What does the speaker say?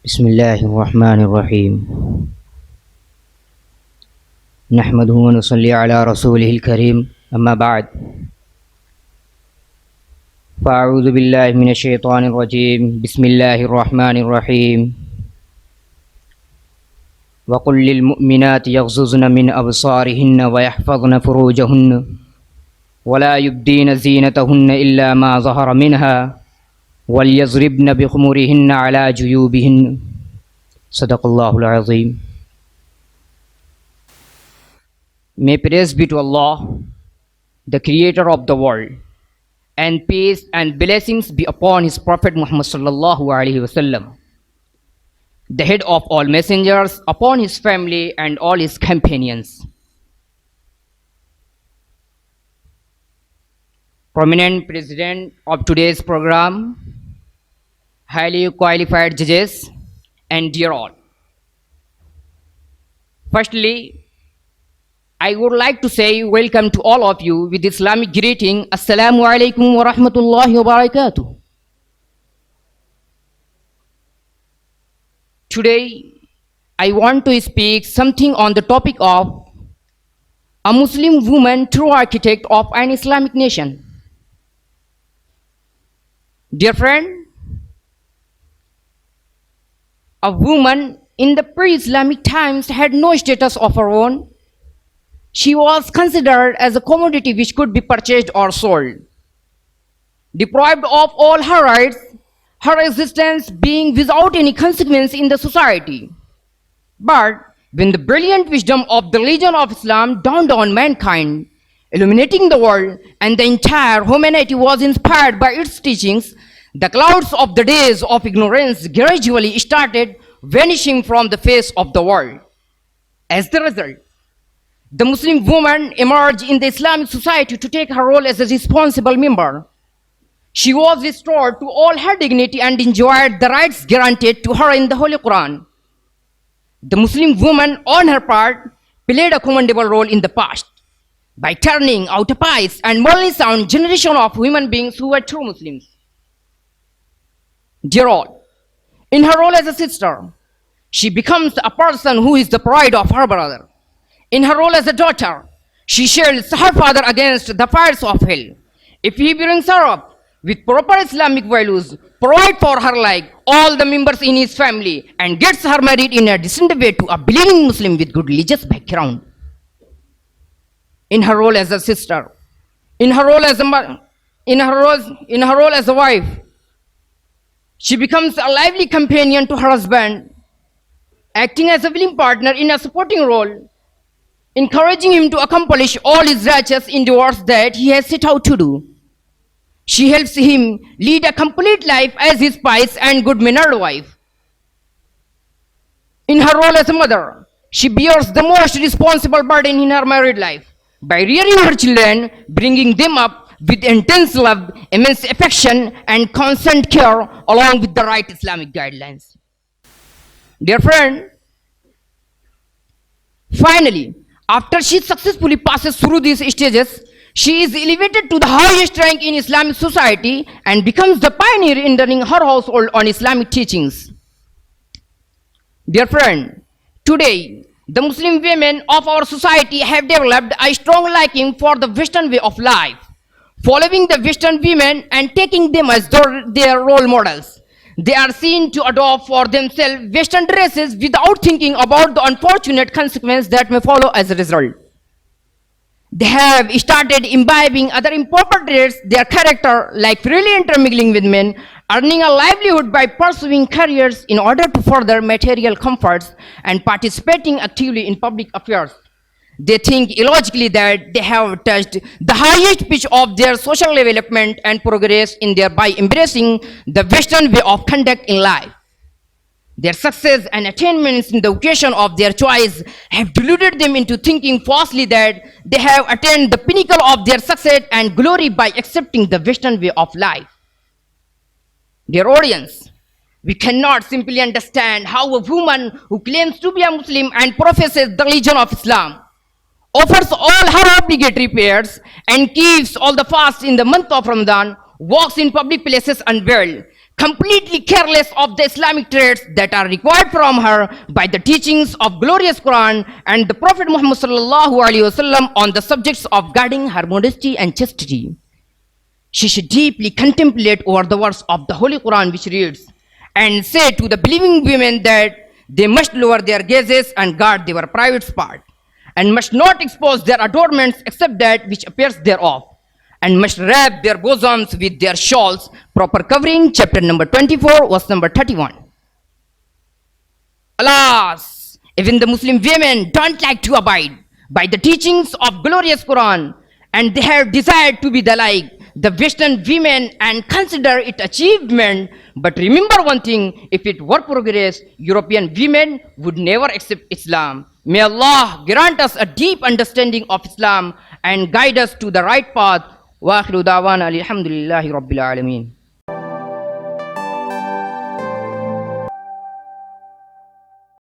بسم الله الرحمن الرحيم نحمده ونصلي على رسوله الكريم أما بعد فأعوذ بالله من الشيطان الرجيم بسم الله الرحمن الرحيم وقل للمؤمنات يغضضن من أبصارهن ويحفظن فروجهن ولا يبدين زينتهن إلا ما ظهر منها وَلْيَضْرِبْنَ بِخُمُرِهِنَّ عَلَى جُيُوبِهِنَّ صدق الله العظيم. May praise be to Allah, the creator of the world, and peace and blessings be upon his Prophet Muhammad sallallahu alaihi wasallam, the head of all messengers, upon his family and all his companions. Prominent president of today's program, highly qualified judges, and dear all. Firstly, I would like to say welcome to all of you with Islamic greeting, Assalamu alaikum wa rahmatullahi wa barakatuh. Today, I want to speak something on the topic of a Muslim woman true architect of an Islamic nation. Dear friend, a woman in the pre-Islamic times had no status of her own. She was considered as a commodity which could be purchased or sold. Deprived of all her rights, her existence being without any consequence in the society. But when the brilliant wisdom of the religion of Islam dawned on mankind, illuminating the world, and the entire humanity was inspired by its teachings, the clouds of the days of ignorance gradually started vanishing from the face of the world. As the result, the Muslim woman emerged in the Islamic society to take her role as a responsible member. She was restored to all her dignity and enjoyed the rights granted to her in the Holy Quran. The Muslim woman, on her part, played a commendable role in the past by turning out a pious and morally sound generation of human beings who were true Muslims. Dear all, in her role as a sister, she becomes a person who is the pride of her brother. In her role as a daughter, she shields her father against the fires of hell. If he brings her up with proper Islamic values, provide for her like all the members in his family, and gets her married in a decent way to a believing Muslim with good religious background. In her role as a sister, in her role as a wife, she becomes a lively companion to her husband, acting as a willing partner in a supporting role, encouraging him to accomplish all his righteous endeavors that he has set out to do. She helps him lead a complete life as his pious and good-mannered wife. In her role as a mother, she bears the most responsible burden in her married life by rearing her children, bringing them up with intense love, immense affection, and constant care, along with the right Islamic guidelines. Dear friend, finally, after she successfully passes through these stages, she is elevated to the highest rank in Islamic society and becomes the pioneer in running her household on Islamic teachings. Dear friend, today, the Muslim women of our society have developed a strong liking for the Western way of life, following the Western women and taking them as their role models. They are seen to adopt for themselves Western dresses without thinking about the unfortunate consequences that may follow as a result. They have started imbibing other improper traits, their character, like freely intermingling with men, earning a livelihood by pursuing careers in order to further material comforts, and participating actively in public affairs. They think illogically that they have touched the highest pitch of their social development and progress in thereby embracing the Western way of conduct in life. Their success and attainments in the occasion of their choice have deluded them into thinking falsely that they have attained the pinnacle of their success and glory by accepting the Western way of life. Dear audience, we cannot simply understand how a woman who claims to be a Muslim and professes the religion of Islam, offers all her obligatory prayers, and keeps all the fasts in the month of Ramadan, walks in public places unveiled, completely careless of the Islamic traits that are required from her by the teachings of glorious Quran and the Prophet Muhammad sallallahu alaihi wasallam on the subjects of guarding her modesty and chastity. She should deeply contemplate over the words of the Holy Quran which reads, and say to the believing women that they must lower their gazes and guard their private part, and must not expose their adornments except that which appears thereof, and must wrap their bosoms with their shawls, proper covering, chapter number 24, verse number 31. Alas, even the Muslim women don't like to abide by the teachings of glorious Quran, and they have desired to be the like the Western women and consider it achievement. But remember one thing, if it were progress, European women would never accept Islam. May Allah grant us a deep understanding of Islam and guide us to the right path. Wa akhiru da'wana alhamdulillahi rabbil alameen.